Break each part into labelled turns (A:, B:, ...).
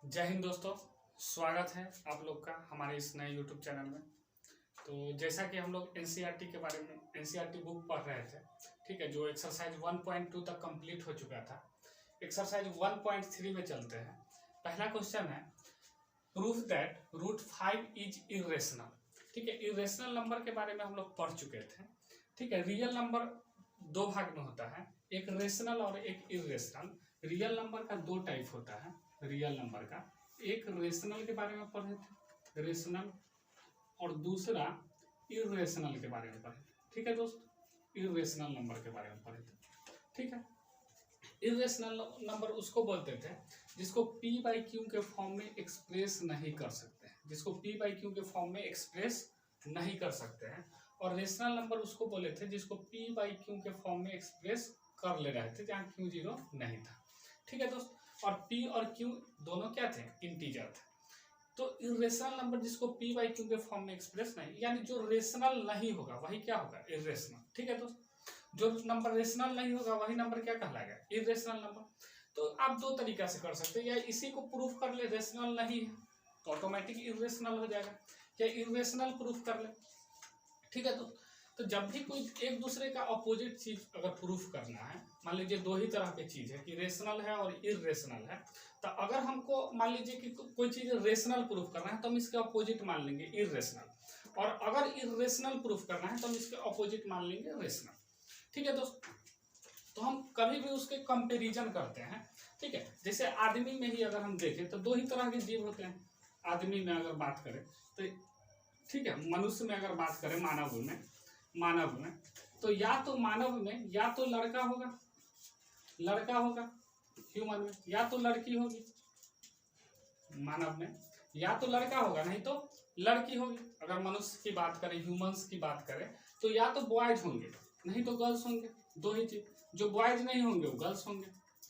A: जय हिंद दोस्तों, स्वागत है आप लोग का हमारे इस नए यूट्यूब चैनल में। तो जैसा कि हम लोग एनसीईआरटी के बारे में एनसीईआरटी बुक पढ़ रहे थे, ठीक है, जो एक्सरसाइज 1.2 तक कंप्लीट हो चुका था। एक्सरसाइज 1.3 में चलते हैं। पहला क्वेश्चन है, proof that root 5 is irrational. ठीक है, इरेशनल नंबर के बारे में हम लोग पढ़ चुके थे। ठीक है, रियल नंबर दो भाग में होता है, एक रेशनल और एक इरेशनल। रियल नंबर का दो टाइप होता है। रियल नंबर का एक रेशनल के बारे में पढ़े थे, रेशनल, और दूसरा इरेशनल के बारे में पढ़े थे। ठीक है दोस्त, इरेशनल नंबर के बारे में पढ़े थे। ठीक है, इरेशनल नंबर उसको बोलते थे जिसको p बाई क्यू के फॉर्म में एक्सप्रेस नहीं कर सकते हैं, जिसको p बाई क्यू के फॉर्म में एक्सप्रेस नहीं कर सकते हैं। और रेशनल नंबर उसको बोले थे जिसको p बाई क्यू के फॉर्म में एक्सप्रेस कर ले रहे थे, जहाँ क्यू जीरो नहीं था। ठीक है दोस्त, और p और q दोनों क्या थे, इंटीजर थे। तो इरेशनल नंबर जिसको p बाई क्यू के फॉर्म में एक्सप्रेस नहीं, यानी जो रेशनल नहीं होगा वही क्या होगा, इरेशनल। ठीक है दोस्त, जो नंबर रेशनल नहीं होगा वही नंबर क्या कहलाएगा, इरेशनल नंबर। तो आप दो तरीका से कर सकते हैं, या इसी को प्रूफ कर ले रेशनल नहीं है तो ऑटोमेटिक इरेशनल हो जाएगा, या इरेशनल प्रूफ कर ले। ठीक है तो जब भी कोई एक दूसरे का अपोजिट चीज अगर प्रूफ करना है, मान लीजिए दो ही तरह की चीज है कि रेशनल है और इरेशनल है, तो अगर हमको मान लीजिए कि कोई चीज रेशनल प्रूफ करना है तो हम इसके अपोजिट मान लेंगे इरेशनल, और अगर इरेशनल प्रूफ करना है तो हम इसके अपोजिट मान लेंगे रेशनल। ठीक है दोस्त, तो हम कभी भी उसके कंपैरिजन करते हैं। ठीक है, जैसे आदमी में ही अगर हम देखें तो दो ही तरह के जीव होते हैं। आदमी में अगर बात करें तो, ठीक है, मनुष्य में अगर बात करें, मानव में तो या तो मानव में या तो लड़का होगा ह्यूमन में, या तो लड़की होगी मानव में, या तो लड़का होगा नहीं तो लड़की होगी। अगर मनुष्य की बात करें, ह्यूमंस की बात करें, तो या तो बॉयज होंगे नहीं तो गर्ल्स होंगे, दो ही चीज। जो बॉयज नहीं होंगे वो गर्ल्स होंगे,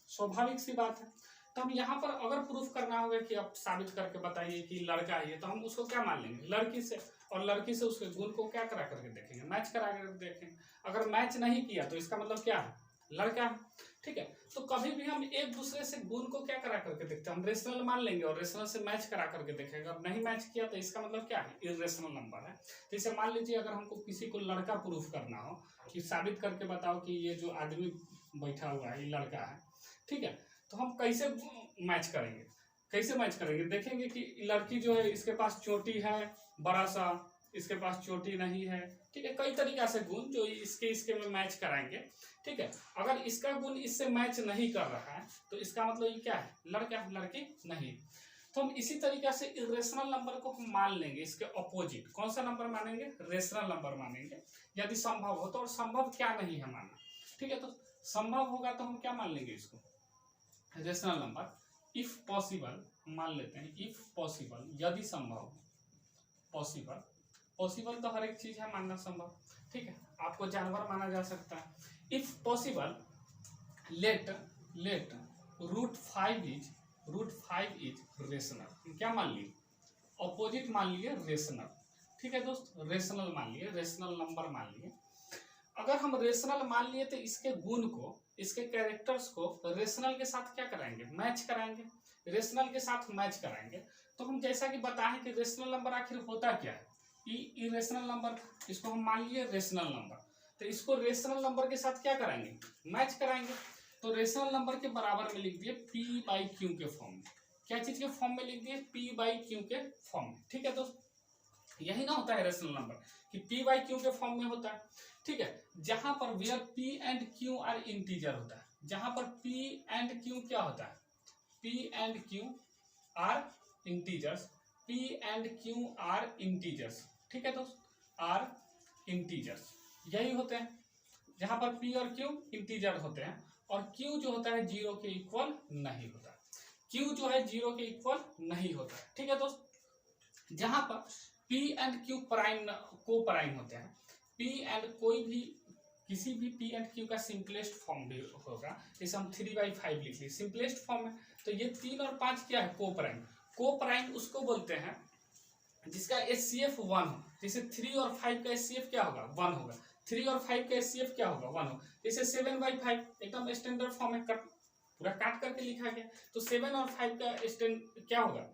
A: स्वाभाविक सी बात है। तो हम यहाँ पर अगर प्रूफ करना होगा कि आप साबित करके बताइए कि लड़का है, तो हम उसको क्या मान लेंगे, लड़की से, और लड़की से उसके गुण को क्या करा करके देखेंगे, मैच करा करके देखेंगे। अगर मैच नहीं किया तो इसका मतलब क्या है, लड़का है। ठीक है, तो कभी भी हम एक दूसरे से गुण को क्या करा करके देखते हैं, हम रेशनल मान लेंगे और रेशनल से मैच करा करके देखेंगे। अगर नहीं मैच किया तो इसका मतलब क्या है, इरेशनल नंबर है। जैसे मान लीजिए अगर हमको किसी को लड़का प्रूफ करना हो कि साबित करके बताओ कि ये जो आदमी बैठा हुआ है ये लड़का है, ठीक है, तो हम कैसे मैच करेंगे, देखेंगे कि लड़की जो है इसके पास चोटी है बड़ा सा, इसके पास चोटी नहीं है। ठीक है, कई तरीका से गुण जो इसके में मैच कराएंगे। ठीक है, अगर इसका गुण इससे मैच नहीं कर रहा है तो इसका मतलब ये क्या है, लड़का है, लड़की नहीं। तो हम इसी तरीका से इरेशनल नंबर को हम मान लेंगे इसके अपोजिट। कौन सा नंबर मानेंगे, रेशनल नंबर मानेंगे, यदि संभव हो तो। और संभव क्या नहीं है मानना, ठीक है, तो संभव होगा तो हम क्या मान लेंगे इसको, रेशनल नंबर। इफ पॉसिबल मान लेते हैं, इफ पॉसिबल, यदि संभव, पॉसिबल तो हर एक चीज है मानना संभव। ठीक है, आपको जानवर माना जा सकता है। If possible let root 5 is rational. क्या मान लिए, अपोजिट मान लिए रेशनल। ठीक है दोस्त, रेशनल मान लिए, रेशनल नंबर मान लिए। अगर हम रेशनल मान लिए तो इसके गुण को, इसके कैरेक्टर्स को रेशनल के साथ क्या कराएंगे, मैच कराएंगे, रेशनल के साथ मैच कराएंगे। तो हम जैसा कि बताएं कि रेशनल नंबर आखिर होता क्या है, इरेशनल नंबर था, इसको हम मान लिए रेशनल नंबर, तो इसको रेशनल नंबर के साथ क्या कराएंगे, मैच कराएंगे। तो रेशनल नंबर के बराबर में लिख दिए p बाई क्यू के फॉर्म में। क्या चीज के फॉर्म में लिख दिए, p बाई क्यू के फॉर्म में। ठीक है दोस्त, यही ना होता है रेशनल नंबर कि p बाई क्यू के फॉर्म में होता है। ठीक है, जहां पर where p and q are integer होता है, जहां पर p एंड q क्या होता है, p and q are integers, p and q are integers. ठीक है दोस्त, आर इंटीजर्स यही होते हैं, जहां पर p और q इंटीजर होते हैं, और q जो होता है 0 के इक्वल नहीं होता, q जो है 0 के इक्वल नहीं होता है। ठीक है दोस्त, जहां पर p एंड q प्राइम को प्राइम होते हैं, p एंड कोई भी किसी भी p एंड q का सिंपलेस्ट फॉर्म भी होगा, जैसे हम 3/5 लिख लिए सिंपलेस्ट फॉर्म है। तो ये 3 और 5 क्या है, को प्राइम उसको बोलते हैं जिसका HCF 1 हो। जैसे 3 और 5 का HCF क्या होगा, 1 होगा। 3 और 5 का HCF क्या होगा, 1 होगा। जैसे 7/5 एकदम स्टैंडर्ड फॉर्म है, पूरा काट करके लिखा गया। तो 7 और 5 का स्टैंड क्या होगा,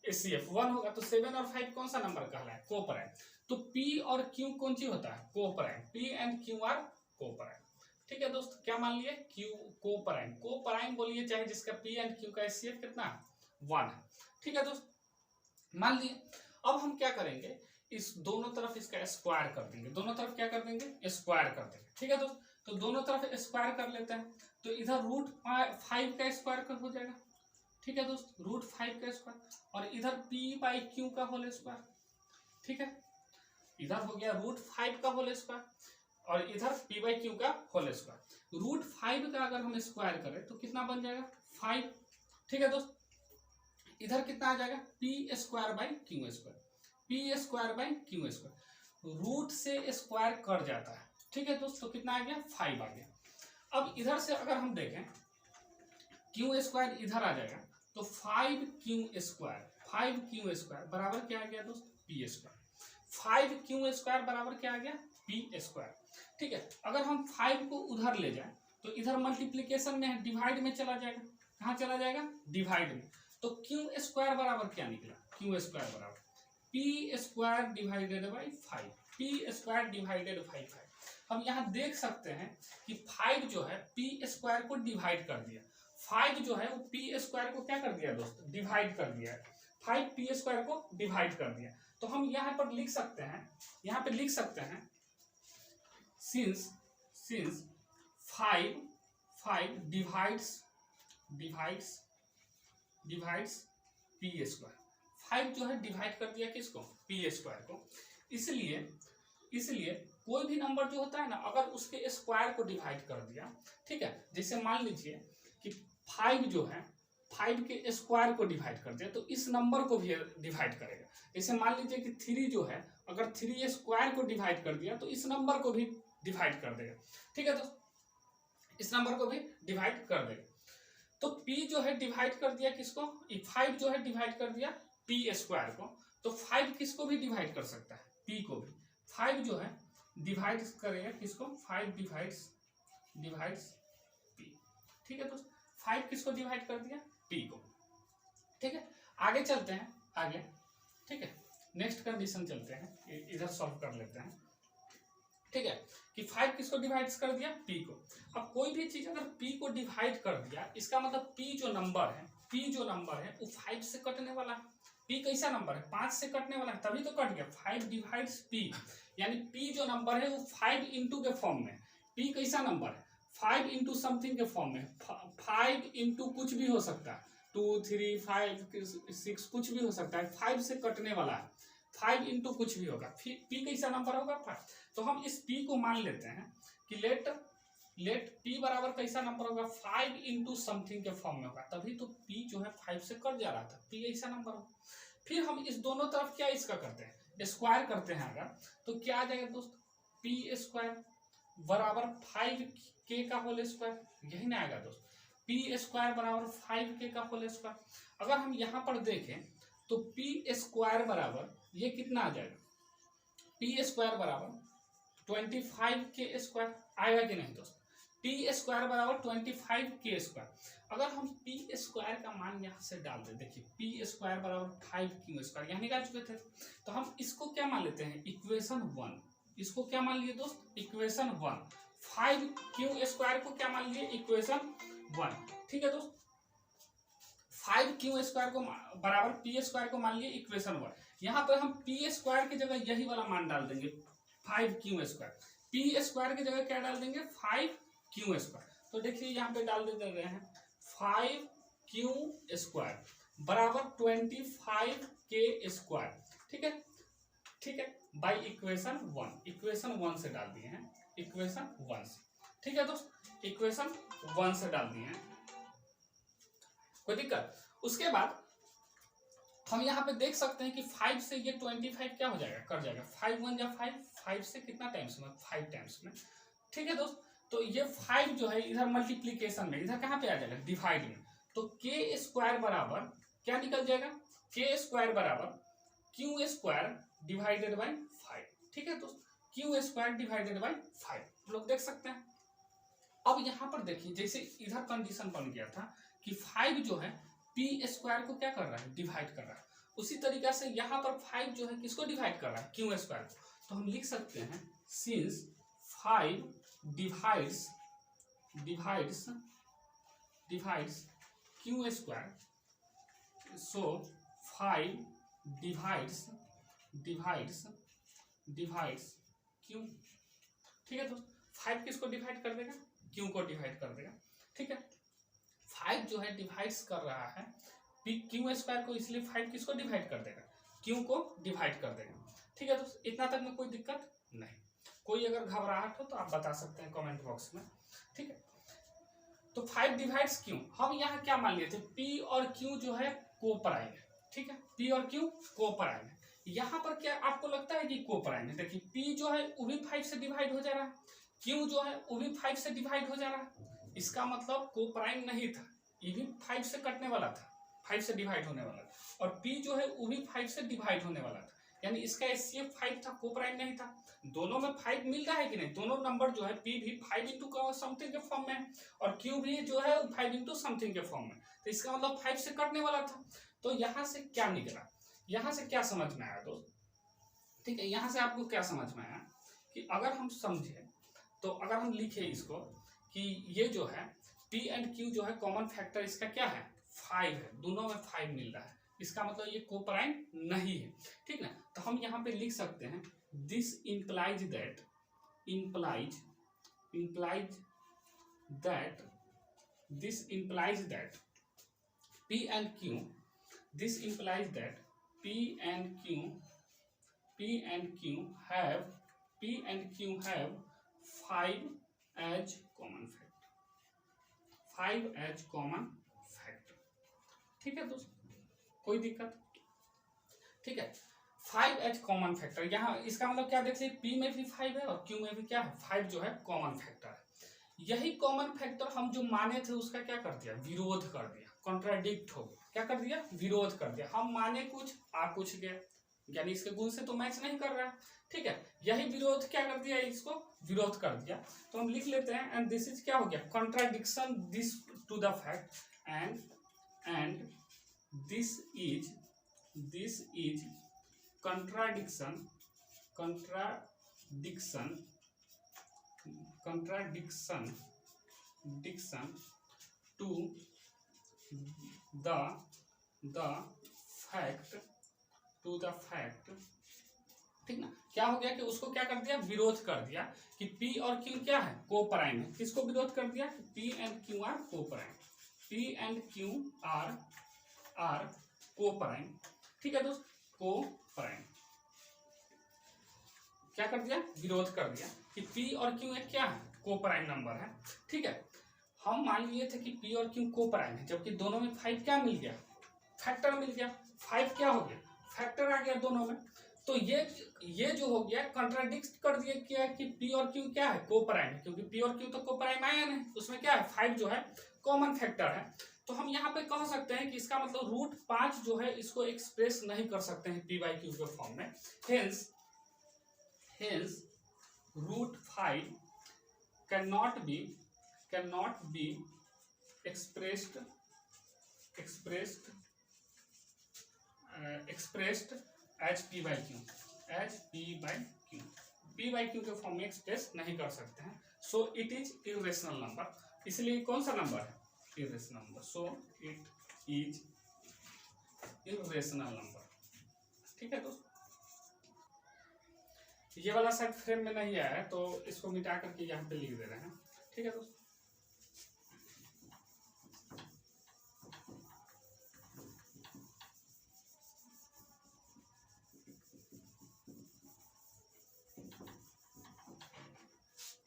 A: HCF 1 होगा। तो 7 और 5 कौन सा नंबर कहलाए, कोप्राइम। तो P और Q कौन सी होता है, coprime. P and Q are coprime. ठीक है दोस्त, क्या मान लिए, Q कोप्राइम। कोप्राइम बोलिए चाहे जिसका P एंड Q का HCF कितना 1 है। ठीक है दोस्त, मान लिए। अब हम क्या करेंगे, इस दोनों तरफ इसका स्क्वायर कर देंगे, दोनों तरफ क्या कर देंगे, स्क्वायर कर देंगे। ठीक है दोस्त, तो दोनों तरफ स्क्वायर कर लेते हैं। तो इधर √5 का स्क्वायर कर हो जाएगा। ठीक है दोस्त, √5 का स्क्वायर, और इधर P/Q का होल स्क्वायर। ठीक है, इधर हो गया √5 का होल स्क्वायर और इधर P/Q का होल स्क्वायर। √5 का अगर हम स्क्वायर करें तो कितना बन जाएगा, 5। ठीक है दोस्त, इधर कितना आ जाएगा, P²/Q², P²/Q²। रूट से स्क्वायर कट जाता है। ठीक है दोस्त, तो कितना आ गया, 5 आ गया। अब इधर से अगर हम देखें, Q² इधर आ जाएगा, तो 5Q² बराबर क्या आ गया दोस्त, P²। 5Q² बराबर क्या आ गया, P²। ठीक है, अगर हम 5 को उधर ले जाए तो इधर मल्टीप्लीकेशन में है, डिवाइड में चला जाएगा। कहाँ चला जाएगा, डिवाइड में। तो Q² बराबर क्या निकला, Q² बराबर P² divided by 5, P² divided by 5। हम यहाँ देख सकते हैं कि 5 जो है P² को डिवाइड कर दिया, 5 जो है वो P² को क्या कर दिया दोस्त, डिवाइड कर दिया। 5 P² को डिवाइड कर दिया। तो हम यहाँ पर लिख सकते हैं, यहाँ पे लिख सकते हैं, सिंस 5 डिवाइड्स P²। 5 जो है डिवाइड कर दिया किसको, P² को। इसलिए कोई भी नंबर जो होता है ना, अगर उसके स्क्वायर को डिवाइड कर दिया, ठीक है, जैसे मान लीजिए कि 5 जो है 5 के स्क्वायर को डिवाइड कर दिया, तो इस नंबर को भी डिवाइड करेगा। जैसे मान लीजिए कि 3 जो है, अगर 3 स्क्वायर को डिवाइड कर दिया तो इस नंबर को भी डिवाइड कर देगा। ठीक है, तो इस नंबर को भी डिवाइड कर देगा। तो P जो है डिवाइड कर दिया किसको, 5 जो है डिवाइड कर दिया P² को। तो 5 किसको भी डिवाइड कर सकता है, P को भी। 5 जो है डिवाइड करेगा किसको, 5 डिवाइड्स P। ठीक है, तो 5 किसको डिवाइड कर दिया, P को। ठीक है, आगे चलते हैं, आगे। ठीक है, नेक्स्ट कंडीशन चलते हैं, इधर सॉल्व कर लेते हैं। ठीक है, कि 5 किसको डिवाइड कर दिया, P को। अब कोई भी चीज अगर P को डिवाइड कर दिया, इसका मतलब P जो नंबर है वो 5 से कटने वाला है। P कैसा नंबर है, 5 से कटने वाला है, तभी तो कट गया। 5 डिवाइड्स P, यानी P जो नंबर है वो 5 इंटू के फॉर्म में। P कैसा नंबर है, 5 इंटू समथिंग के फॉर्म में। 5 इंटू कुछ भी हो सकता है, 2 3 5 6 कुछ भी हो सकता है। 5 से कटने वाला है, 5 इंटू कुछ भी होगा। P कैसा नंबर होगा, 5। तो हम इस P को मान लेते हैं कि लेट P बराबर कैसा नंबर होगा, 5 इंटू समथिंग के फॉर्म में होगा, तभी तो P जो है 5 से कट जा रहा था। P ऐसा नंबर होगा। फिर हम इस दोनों तरफ क्या इसका करते हैं, स्क्वायर करते हैं अगर, तो क्या आ जाएगा दोस्त, P² बराबर 5K का होल स्क्वायर, यही ना आएगा दोस्त। P² बराबर 5K का होल स्क्वायर। अगर हम यहाँ पर देखें तो P² बराबर ये कितना आ जाएगा, P² बराबर 25K² आएगा कि नहीं दोस्त। P² बराबर 25K²। अगर हम P² का मान यहाँ से डाल दें, देखिए P² बराबर 5Q², यहाँ निकाल चुके थे। तो हम इसको क्या मान लेते हैं, इक्वेशन 1। इसको क्या मान लिए दोस्त, इक्वेशन 1। 5Q² को क्या मान लिए, इक्वेशन 1। ठीक है दोस्त, 5Q² को बराबर P² को मान लिए इक्वेशन 1। यहाँ पर हम P² की जगह यही वाला मान डाल देंगे, 5Q²। P² की जगह क्या डाल देंगे, 5Q²। तो देखिए यहाँ पे डाल दे रहे हैं 5Q² बराबर 25K²। ठीक है, ठीक है, बाई इक्वेशन 1। इक्वेशन 1 से डाल दिए हैं, इक्वेशन 1 से। ठीक है दोस्त, इक्वेशन 1 से डाल दिए हैं, कोई दिक्कत। उसके बाद हम यहाँ पे देख सकते हैं कि 5 से ये 25 क्या हो जाएगा, कर जाएगा। 5 1 जा 5, 5 से कितना टाइम्स में, 5 टाइम्स में। ठीक है दोस्त, तो ये 5 जो है इधर मल्टीप्लीकेशन में, इधर कहाँ पे आ जाएगा, डिवाइड में। तो K² बराबर क्या निकल जाएगा, K² बराबर Q² डिवाइडेड बाई 5। ठीक है दोस्त, Q² डिवाइडेड बाई 5 हम लोग देख सकते हैं। अब यहाँ पर देखिए जैसे इधर कंडीशन बन गया था कि 5 जो है पी स्क्वायर को क्या कर रहा है, डिवाइड कर रहा है, उसी तरीके से यहाँ पर 5 जो है किसको डिवाइड कर रहा है, क्यू स्क्वायर को। तो हम लिख सकते हैं सिंस 5 डिवाइड्स क्यू स्क्वायर, सो 5 डिवाइड्स क्यू। ठीक है, तो 5 किसको डिवाइड कर देगा, क्यू को डिवाइड कर देगा। ठीक है, 5 जो है डिवाइड्स कर रहा है क्यू स्क्वायर को, इसलिए 5 किसको डिवाइड कर देगा, क्यू को डिवाइड कर देगा। ठीक है, तो इतना तक में कोई दिक्कत नहीं। कोई अगर घबराहट हो तो आप बता सकते हैं कमेंट बॉक्स में। ठीक है, तो 5 डिवाइड्स क्यू, हम यहाँ क्या मान लिए थे, पी और क्यू जो है कोप्राइम है। ठीक है, पी और क्यू कोप्राइम है। यहाँ पर क्या आपको लगता है कि कोप्राइम है, देखिए पी जो है वो भी 5 से डिवाइड हो जा रहा है, क्यू जो है वो भी 5 से डिवाइड हो जा रहा है, इसका मतलब कोप्राइम नहीं था, ये भी 5 से कटने वाला था, 5 से डिवाइड होने वाला था, और पी जो है वो भी 5 से डिवाइड होने वाला था, यानी इसका एचसीएफ 5 था, कोप्राइम नहीं था। दोनों में 5 मिल रहा है कि नहीं, दोनों नंबर जो है पी भी 5 इंटू समथिंग के फॉर्म में है और क्यू भी जो है 5 इंटू समथिंग के फॉर्म में, तो इसका मतलब 5 से कटने वाला था। तो यहाँ से क्या निकला, यहाँ से क्या समझ में आया दोस्त, ठीक है, यहाँ से आपको क्या समझ में आया कि अगर हम समझे तो अगर हम लिखे इसको कि ये जो है पी एंड क्यू जो है कॉमन फैक्टर इसका क्या है, 5 है, दोनों में 5 मिल रहा है, इसका मतलब ये कोप्राइम नहीं है। ठीक ना, तो हम यहाँ पे लिख सकते हैं this implies that P and Q, this implies that P and Q have 5 as common factor, 5 as common factor। ठीक है दोस्तों, कोई दिक्कत, ठीक है, 5 एज कॉमन फैक्टर, यहाँ इसका मतलब क्या देख लीजिए, P में भी 5 है और Q में भी क्या है, 5 जो है कॉमन फैक्टर है। यही कॉमन फैक्टर हम जो माने थे उसका क्या कर दिया, विरोध कर दिया, कॉन्ट्राडिक्ट हो गया, क्या कर दिया, विरोध कर दिया। हम माने कुछ आ कुछ गए, यानी इसके गुण से तो मैच नहीं कर रहा है। ठीक है, यही विरोध क्या कर दिया, इसको विरोध कर दिया। तो हम लिख लेते हैं एंड दिस इज क्या हो गया, contradiction this to the fact and this is contradiction to the fact, ठीक ना, क्या हो गया कि उसको क्या कर दिया, विरोध कर दिया कि P और Q क्या है, कोप्राइम है। किसको विरोध कर दिया, P and Q are coprime, P and Q are coprime. ठीक है दोस्त, कोप्राइम क्या कर दिया, विरोध कर दिया कि P और Q एक क्या है, कोप्राइम नंबर है। ठीक है, हम मान लिए थे कि P और Q कोप्राइम है, जबकि दोनों में 5 क्या मिल गया, फैक्टर मिल गया, 5 क्या हो गया, फैक्टर आ गया दोनों में। तो ये जो हो गया कॉन्ट्राडिक्ट कर दिया क्या कि P और Q क्या है, कोप्राइम है, क्योंकि P और Q तो कोप्राइम आया नहीं, उसमें क्या है, 5 जो है कॉमन फैक्टर है। तो हम यहाँ पे कह सकते हैं कि इसका मतलब रूट 5 जो है इसको एक्सप्रेस नहीं कर सकते हैं P बाई Q के फॉर्म में, hence root 5 cannot be expressed as P by Q, P by Q के फॉर्म में एक्सप्रेस नहीं कर सकते हैं। So it is irrational number, इसलिए कौन सा नंबर है, irrational number, so it is irrational number. ठीक है दोस्तों, ये वाला शायद फ्रेम में नहीं आया है तो इसको मिटा करके यहाँ पे लिख दे रहे हैं। ठीक है दोस्तों,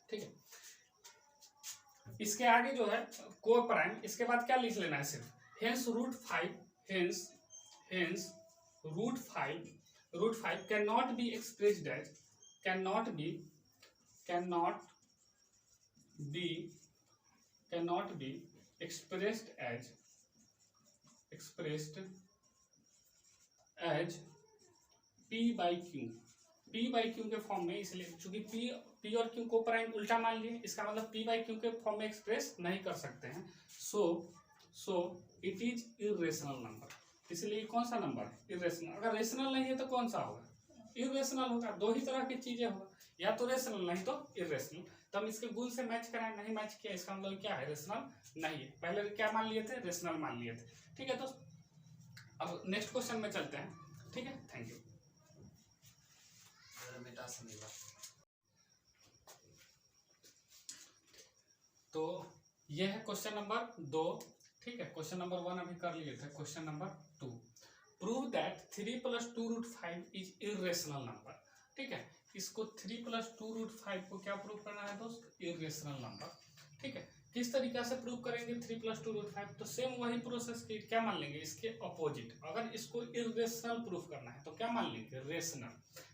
A: ठीक है, इसके आगे जो है कोप्राइम, इसके बाद क्या लिख लेना है, सिर्फ hence root 5 can not be expressed as cannot be expressed as P by Q P by Q के फॉर्म में, इसलिए चूंकि पी और क्यू को प्राइम उल्टा मान लिए, इसका मतलब पी बाई क्यू के फॉर्म में एक्सप्रेस नहीं कर सकते हैं। So it is irrational number. इसलिए कौन सा नंबर है? इरेशनल। अगर रेशनल नहीं है तो कौन सा होगा? इरेशनल होगा। दो ही तरह की चीजें होगा, या तो रेशनल नहीं तो इरेशनल। तो हम इसके गुण से मैच कराएं, नहीं मैच किया, इसका मतलब क्या है? रेशनल नहीं है। पहले क्या मान लिए थे? रेशनल मान लिए थे। ठीक है दोस्त, अब नेक्स्ट क्वेश्चन में चलते हैं। ठीक है, थैंक यू। तो ये है क्वेश्चन नंबर 2। ठीक है, क्वेश्चन नंबर 1 अभी कर लिए थे। Question number 2, prove that 3 + 2√5 is irrational number. ठीक है, इसको 3 + 2√5 को क्या प्रूव करना है दोस्त? Irrational number. ठीक है, किस तरीका से प्रूव करेंगे 3 + 2√5? तो सेम वही प्रोसेस की, क्या मान लेंगे? इसके अपोजिट। अगर इसको इरेशनल प्रूफ करना है तो क्या मान लेंगे? रेशनल।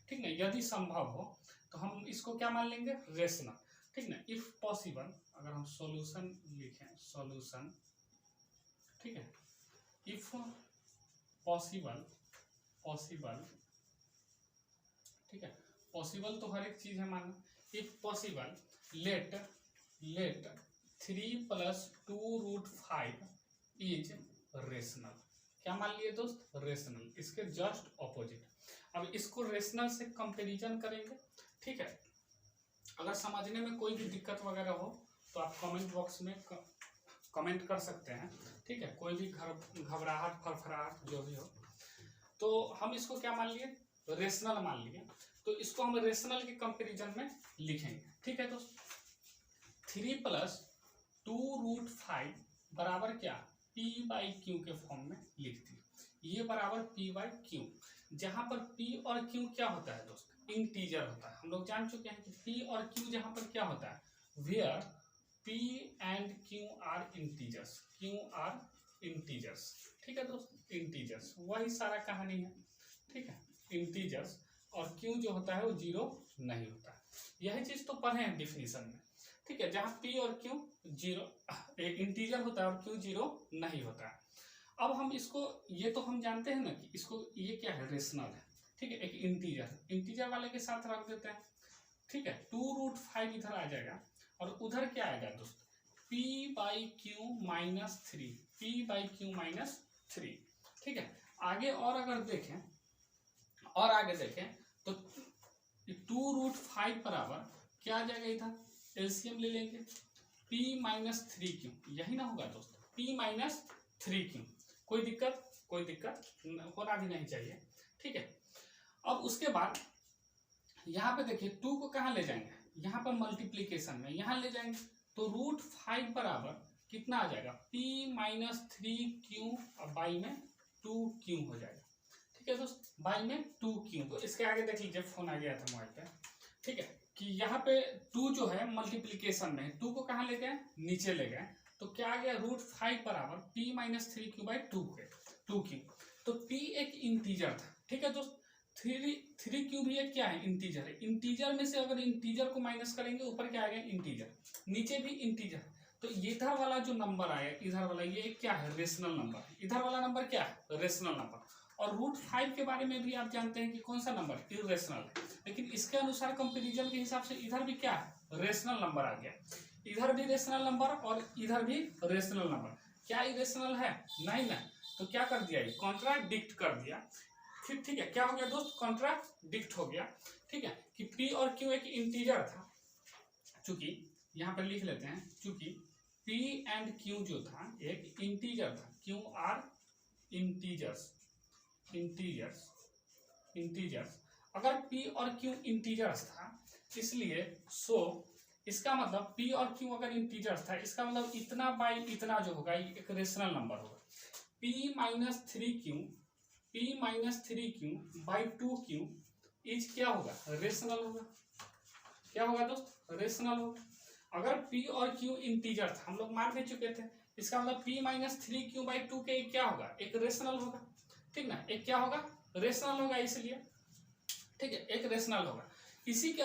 A: ठीक है, यदि संभव हो तो हम इसको क्या मान लेंगे? रेशनल। ठीक ना, इफ पॉसिबल, अगर हम सॉल्यूशन लिखें, सॉल्यूशन, ठीक है, इफ पॉसिबल, ठीक है, पॉसिबल तो हर एक चीज है मानना। If possible late 3 + 2√5 is rational. क्या मान लिए दोस्त? रेशनल। इसके जस्ट ऑपोजिट। अब इसको रेशनल से कंपैरिजन करेंगे। ठीक है, अगर समझने में कोई भी दिक्कत वगैरह हो तो आप कमेंट बॉक्स में कमेंट कर सकते हैं। ठीक है, कोई भी घबराहट, फरफराहट जो भी हो, तो हम इसको क्या मान लिए? रेशनल मान लिए। तो इसको हम रेशनल के कंपैरिजन में लिखेंगे। ठीक है दोस्त, 3 + 2√5 बराबर क्या? p/q के फॉर्म में लिख दिए। ये बराबर p/q, जहां पर p और q क्या होता है दोस्त? इंटीजर होता है। हम लोग जान चुके हैं कि p और q जहां पर क्या होता है? Where p and q are integers, ठीक है दोस्त, इंटीजर्स, वही सारा कहानी है। ठीक है, इंटीजर्स, और q जो होता है वो 0 नहीं होता है। यही चीज तो पढ़े हैं डिफिनीशन में। ठीक है, जहां p और q 0 इंटीजर होता है और q 0 नहीं होता है। अब हम इसको, ये तो हम जानते हैं ना कि इसको, ये क्या है? रेशनल है। ठीक है, एक इंटीजर वाले के साथ रख देते हैं। ठीक है, 2√5 इधर आ जाएगा और उधर क्या आएगा दोस्त? p/q - 3, p/q - 3। ठीक है, आगे और अगर देखें, और आगे देखें तो 2√5 बराबर क्या आ जाएगा? इधर एलसीएम ले लेंगे, p - 3q, यही ना होगा दोस्त? p - 3q। कोई दिक्कत होना भी नहीं चाहिए। ठीक है, अब उसके बाद यहाँ पे देखिए 2 को कहाँ ले जाएंगे? यहाँ पर मल्टीप्लीकेशन में यहाँ ले जाएंगे, तो √5 बराबर कितना आ जाएगा? p - 3q और बाई में 2q हो जाएगा। ठीक है दोस्त, बाई में 2q। तो इसके आगे देख लीजिए, फोन आ गया था मोबाइल पे। ठीक है, कि यहाँ पे 2 जो है मल्टीप्लीकेशन में, 2 को कहाँ ले गए? नीचे ले गए। तो क्या आ गया? √5 बराबर p - 3q/2q। तो p एक इंटीजर था। ठीक है दोस्त, 3q भी एक क्या है? इंटीजर है। इंटीजर में से अगर इंटीजर को माइनस करेंगे, ऊपर क्या आएगा? इंटीजर, नीचे भी इंटीजर। तो इधर वाला जो नंबर आया, इधर वाला, ये क्या है? Rational number. इधर वाला नंबर क्या है? Rational number. और √5 के बारे में भी आप जानते हैं कि कौन सा नंबर? इरेशनल है। लेकिन इसके अनुसार कंपैरिजन के हिसाब से इधर भी क्या है? रेशनल नंबर आ गया। इधर भी रेशनल नंबर और इधर भी रेशनल नंबर। क्या इरेशनल है? नहीं ना। तो क्या कर दिया? कॉन्ट्राडिक्ट कर दिया। फिर ठीक है, क्या हो गया दोस्त? कॉन्ट्राडिक्ट हो गया। ठीक है, कि p और q एक इंटीजर था, चूंकि यहाँ पर लिख लेते हैं, चूंकि p एंड q जो था एक इंटीजर था, q आर इंटीजर्स, अगर p और q इंटीजर्स था, इसलिए इसका मतलब p और q अगर इंटीजर्स था, इसका मतलब इतना बाई इतना जो होगा ये एक रेशनल नंबर होगा। p - 3q/2q इज क्या होगा? रेशनल होगा। क्या होगा दोस्त? रेशनल होगा। अगर p और q इंटीजर था, हम लोग मान भी चुके थे, इसका मतलब p - 3q/2 क्या होगा? एक रेशनल होगा। ठीक ना, एक क्या होगा? रेशनल होगा। इसलिए ठीक है, एक रेशनल होगा। इसी के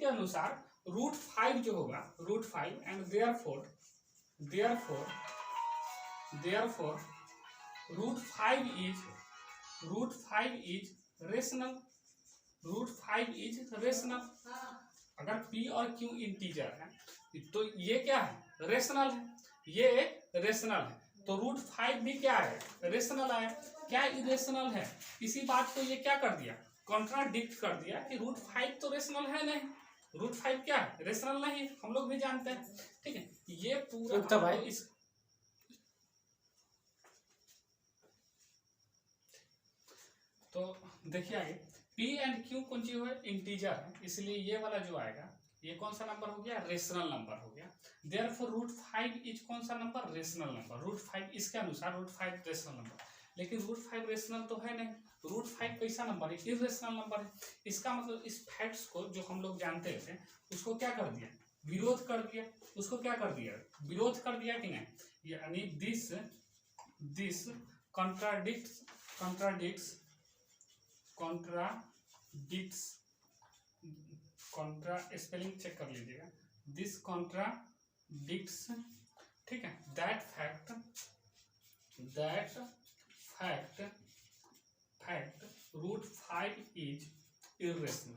A: अनुसार √5 जो होगा, √5 and therefore √5 is rational. √5 is rational. अगर p और q इंटीजर है तो ये क्या है, रेशनल है, ये रेशनल है, तो √5 भी क्या है, रेशनल आया। क्या इरेशनल है, इसी बात को ये क्या कर दिया, कॉन्ट्राडिक्ट कर दिया कि √5 तो रेशनल है नहीं, √5 क्या है, रेशनल नहीं, हम लोग भी जानते हैं। ठीक है, ये पूरा भाई इस तो देखिए आगे p एंड q कौन सी है, इंटीजर है, इसलिए ये वाला जो आएगा ये कौन सा नंबर हो गया, रेशनल नंबर हो गया। देयरफॉर √5 इज कौन सा नंबर, रेशनल नंबर। √5 इसके अनुसार √5 रेशनल नंबर, लेकिन √5 रेशनल तो है नहीं, √5 कैसा नंबर है, इरेशनल नंबर है। इसका मतलब इस फैक्ट्स को जो हम लोग जानते थे उसको क्या कर दिया, विरोध कर दिया, उसको क्या कर दिया, विरोध कर दिया कि नहीं, यानी this contradicts contra spelling check कर लीजिएगा, दिस कॉन्ट्राडिक्ट्स, ठीक है, that fact √5 is irrational,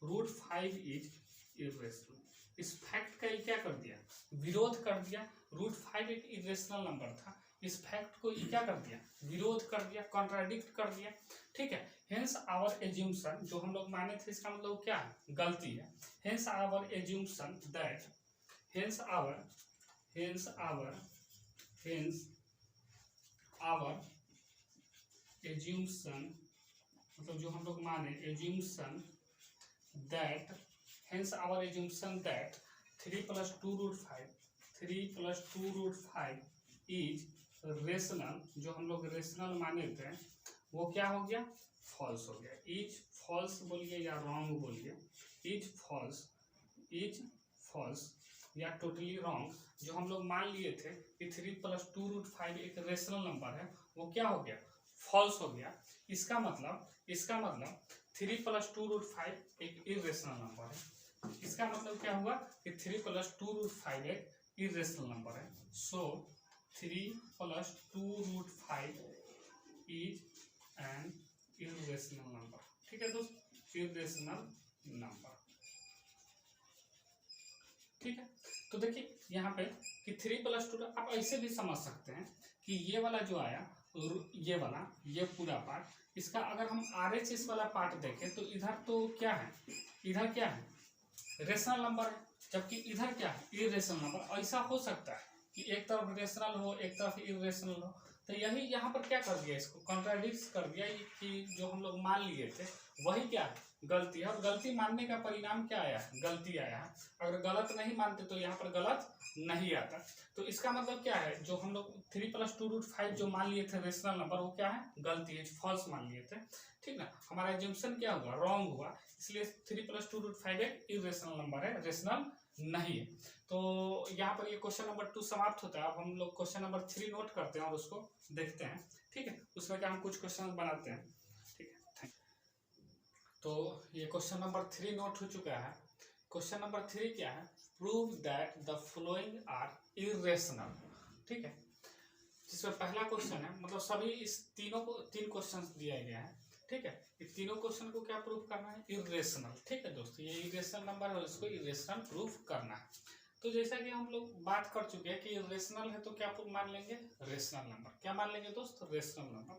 A: √5 is irrational. इस फैक्ट का ये क्या कर दिया, विरोध कर दिया। √5 एक इरेशनल नंबर था, इस फैक्ट को ये क्या कर दिया, विरोध कर दिया, कॉन्ट्राडिक्ट कर दिया। ठीक है, हेंस आवर एज्यूम्शन, जो हम लोग माने थे इसका मतलब क्या है, गलती है। Hence our assumption that, hence our assumption, मतलब जो हम लोग माने assumption that, hence our assumption that 3 + 2√5 is rational, जो हम लोग रेशनल माने थे वो क्या हो गया, फॉल्स हो गया। इज फॉल्स बोलिए या रॉन्ग बोलिए, इज फॉल्स या टोटली रॉन्ग। जो हम लोग मान लिए थे कि 3 + 2√5 एक रेशनल नंबर है, वो क्या हो गया, फॉल्स हो गया। इसका मतलब 3 + 2√5 एक इरेशनल नंबर है। इसका मतलब क्या हुआ कि 3 + 2√5 एक इरेशनल नंबर है। सो 3 + 2√5 इज एन इरेशनल नंबर। ठीक है दोस्त, इरेशनल नंबर। ठीक है, तो देखिए यहाँ पे कि 3 + 2, आप ऐसे भी समझ सकते हैं कि ये वाला जो आया, ये पूरा पार्ट, इसका अगर हम RHS वाला पार्ट देखें तो इधर तो क्या है, इधर क्या है, रेशनल नंबर है, जबकि इधर क्या है, इरेशनल नंबर। ऐसा हो सकता है कि एक तरफ रेशनल हो, एक तरफ इरेशनल हो, तो यही यहाँ पर क्या कर दिया, इसको कॉन्ट्राडिक्ट कर दिया कि जो हम लोग मान लिए थे वही क्या है, गलती है। और गलती मानने का परिणाम क्या आया है, गलती आया है। अगर गलत नहीं मानते तो यहाँ पर गलत नहीं आता। तो इसका मतलब क्या है, जो हम लोग 3 + 2√5 जो मान लिए थे रेशनल नंबर, वो क्या है, गलती है, फॉल्स मान लिए थे। ठीक ना, हमारा एज्यूम्शन क्या हुआ, रॉन्ग हुआ, इसलिए 3 + 2√5 एक इरेशनल नंबर है, रेशनल नहीं है। तो यहाँ पर ये क्वेश्चन नंबर 2 समाप्त होता है। अब हम लोग क्वेश्चन नंबर 3 नोट करते हैं और उसको देखते हैं। ठीक है, उसमें क्या हम कुछ क्वेश्चन बनाते हैं। ठीक है, तो ये क्वेश्चन नंबर 3 नोट हो चुका है। क्वेश्चन नंबर 3 क्या है, prove that the following are irrational. ठीक है, जिसमें पहला क्वेश्चन है, मतलब सभी इस तीन क्वेश्चन दिए गए हैं। ठीक है, इस तीनों क्वेश्चन को क्या प्रूव करना है, इरेशनल। ठीक है दोस्तों, ये इरेशनल नंबर है, इसको इरेशनल प्रूव करना है। तो जैसा कि हम लोग बात कर चुके हैं कि रेशनल है तो क्या मान लेंगे, रेशनल नंबर। क्या मान लेंगे दोस्त, रेशनल नंबर।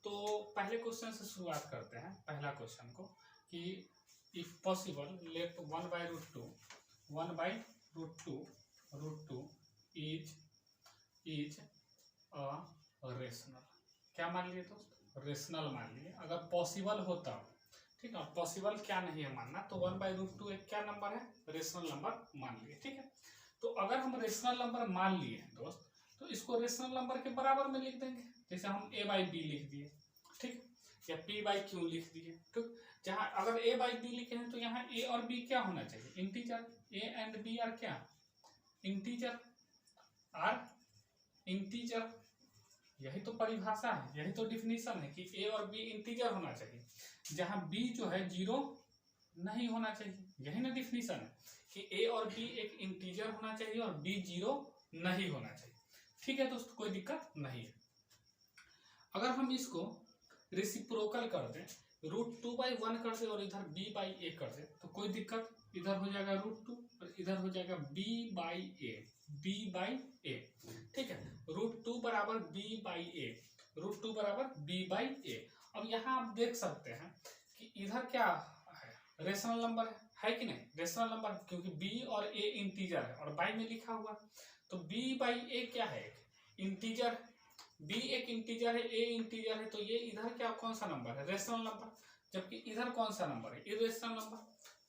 A: तो पहले क्वेश्चन से शुरुआत करते हैं, पहला क्वेश्चन को, कि if possible late 1/√2 is a rational. क्या मान लिए दोस्त, रेशनल मान लिए। अगर पॉसिबल होता, ठीक है, पॉसिबल क्या नहीं है मानना, तो 1/√2 एक क्या नंबर है, रेशनल नंबर मान लिए। ठीक है, तो अगर हम रेशनल नंबर मान लिए दोस्त, तो इसको रेशनल नंबर के बराबर में लिख देंगे। जैसे हम a/b लिख दिए, ठीक, या p/q लिख दिए। ठीक, जहां अगर a/b लिखे हैं तो यहाँ a और b क्या होना चाहिए, integer. a and b are क्या, इंटीजर, इंटीजर। यही तो परिभाषा है, यही तो डिफिनीशन है कि a और b इंटीजर होना चाहिए, जहां b जो है 0 नहीं होना चाहिए। यही ना डिफिनीशन है कि a और b एक इंटीजर होना चाहिए और b 0 नहीं होना चाहिए। ठीक है दोस्तों, कोई दिक्कत नहीं है। अगर हम इसको रेसिप्रोकल कर दें, √2/1 कर दे और इधर b/a कर दे तो कोई दिक्कत, इधर हो जाएगा √2 और इधर हो जाएगा b/a, ठीक है। √2 बराबर b/a, √2 बराबर b/a। अब यहाँ आप देख सकते हैं कि इधर क्या है, रेशनल नंबर है कि नहीं, रेशनल नंबर, क्योंकि b और a इंटीजर है और बाई में लिखा हुआ, तो b/a क्या है, इंटीजर, b एक इंटीजर है, a इंटीजर है, तो ये इधर क्या कौन सा नंबर है, रेशनल नंबर, जबकि इधर कौन सा नंबर है, इर्रेशनल नंबर,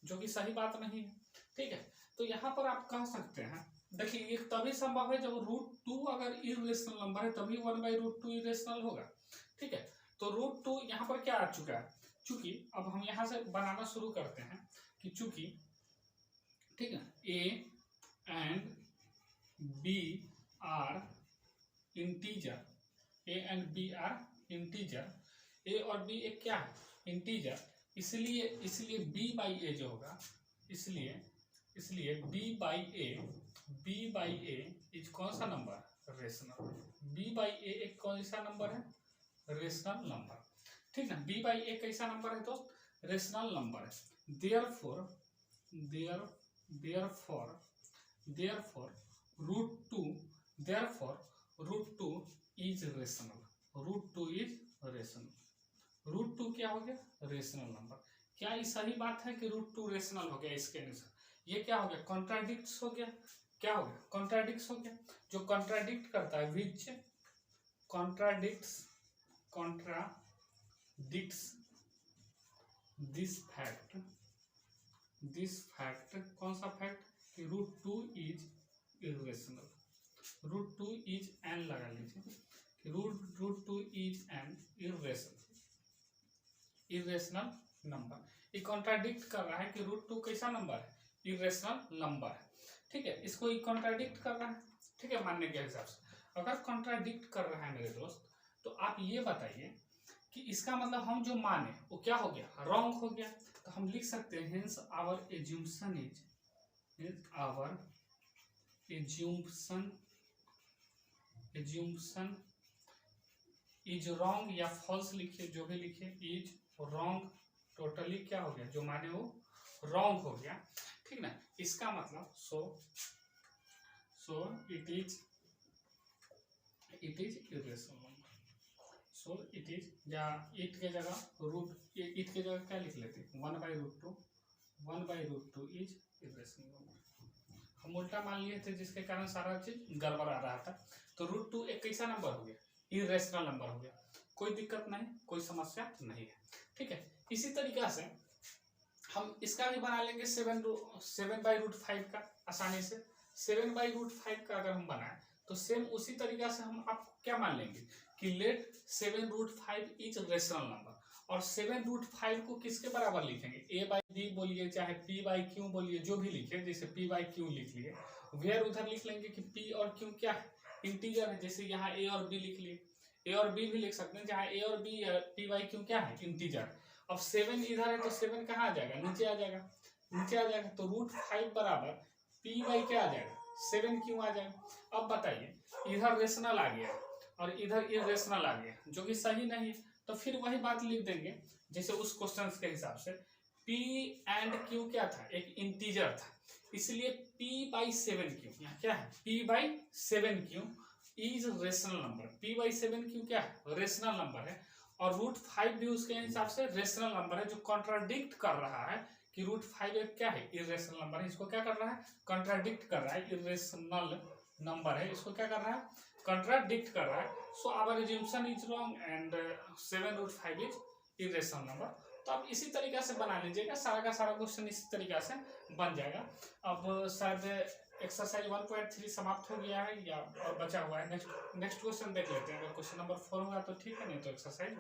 A: जो कि सही बात नहीं है, ठीक है। तो यहाँ पर आप कह सकते हैं, देखिए ये तभी संभव है जब √2 अगर इर्रेशनल नंबर है तभी 1/√2 इर्रेशनल होगा, ठीक है। तो √2 यहाँ पर क्या आ चुका है, चूंकि अब हम यहाँ से बनाना शुरू करते हैं कि चूंकि, ठीक है, a and b are integer, a and b are integer, a और b एक क्या है, इंटीजर, इसलिए b/a जो होगा, इसलिए b/a इज कौन सा नंबर, रेशनल, b/a एक कौन सा नंबर है, रेशनल नंबर, ठीक है। b/a कैसा नंबर है दोस्त, रेशनल नंबर है। देयरफॉर √2 इज रेशनल, √2 क्या हो गया, रेशनल नंबर। क्या ये सही बात है कि √2 रेशनल हो गया, इसके अनुसार ये क्या हो गया, कॉन्ट्राडिक्ट हो गया, क्या हो गया, कॉन्ट्राडिक्ट हो गया। जो कॉन्ट्राडिक्ट करता है, विच कॉन्ट्राडिक्ट्स दिस फैक्ट, कौन सा फैक्ट कि √2 इज इर्रेशनल, √2 इज एन लगा लीजिए, √2 इज एन इर्रेशनल नंबर। ये कॉन्ट्राडिक्ट कर रहा है कि √2 कैसा नंबर है, इर्रेशनल नंबर है, ठीक है। इसको ये कॉन्ट्राडिक्ट कर रहा है, ठीक है, मानने के हिसाब से। अगर कॉन्ट्राडिक्ट कर रहा है मेरे दोस्त, तो आप ये बताइए कि इसका मतलब हम जो माने वो क्या हो गया, रॉन्ग हो गया। तो हम लिख सकते हैं hence our assumption is wrong, या फॉल्स लिखिए, जो भी लिखिए, इज रॉन्ग, टोटली क्या हो गया, जो माने वो रॉन्ग हो गया, ठीक ना। इसका मतलब so it is irrational number, so it is, या इट के जगह इट के जगह क्या लिख लेते, 1/√2 इज इर्रेशनल नंबर। हम उल्टा मान लिए थे जिसके कारण सारा चीज गड़बड़ आ रहा था। तो √2 एक कैसा नंबर हो गया, इर्रेशनल नंबर हो गया, कोई दिक्कत नहीं, कोई समस्या नहीं है, ठीक है। इसी तरीका से हम इसका भी बना लेंगे 7/√5 का आसानी से। 7/√5 का अगर हम बनाए तो सेम उसी तरीका से हम आपको क्या मान लेंगे कि लेट 7√5 इज रेशनल नंबर, और 7√5 को किसके बराबर लिखेंगे, a/b बोलिए चाहे p/q बोलिए, जो भी लिखे, जैसे p/q लिख लिए, वेयर उधर लिख लेंगे कि p और q क्या है, इंटीजर है, जैसे यहाँ a और b लिख लिए, a और b भी लिख सकते हैं, जहाँ a और b p/q क्या है, इंटीजर। अब 7 इधर है तो 7 कहाँ आ जाएगा, नीचे आ जाएगा, तो √5 बराबर p/ क्या आ जाएगा, 7 क्यों आ जाएगा। अब बताइए, इधर रेशनल आ गया और इधर इर्रेशनल आ गया, जो कि सही नहीं, तो फिर वही बात लिख देंगे जैसे उस क्वेश्चन के हिसाब से। p एंड q क्या था, एक इंटीजर था, इसलिए p/7q, यहाँ क्या है, p/7q is rational number, p/7q क्या है, रेशनल नंबर है, और √5 भी उसके हिसाब से रेशनल नंबर है, जो कॉन्ट्राडिक्ट कर रहा है कि √5 एक क्या है, इर्रेशनल नंबर है। इसको क्या कर रहा है, कॉन्ट्राडिक्ट कर रहा है, इर्रेशनल नंबर है, इसको क्या कर रहा है, कॉन्ट्राडिक्ट कर रहा है। So our assumption is wrong and 7√5 is irrational number. तो आप इसी तरीका से बना लीजिएगा, सारा का सारा क्वेश्चन इसी तरीका से बन जाएगा। अब शायद एक्सरसाइज 1.3 समाप्त हो गया है या और बचा हुआ है, नेक्स्ट क्वेश्चन देख लेते हैं। अगर क्वेश्चन नंबर 4 होगा तो ठीक है, नहीं तो एक्सरसाइज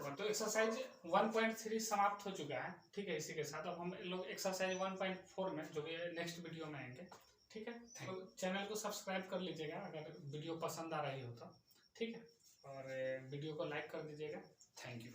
A: 1.3 समाप्त हो चुका है, ठीक है। इसी के साथ अब हम लोग एक्सरसाइज 1.4 में, जो कि नेक्स्ट वीडियो में आएंगे, ठीक है। तो चैनल को सब्सक्राइब कर लीजिएगा अगर वीडियो पसंद आ रही हो तो, ठीक है, और वीडियो को लाइक कर दीजिएगा। Thank you.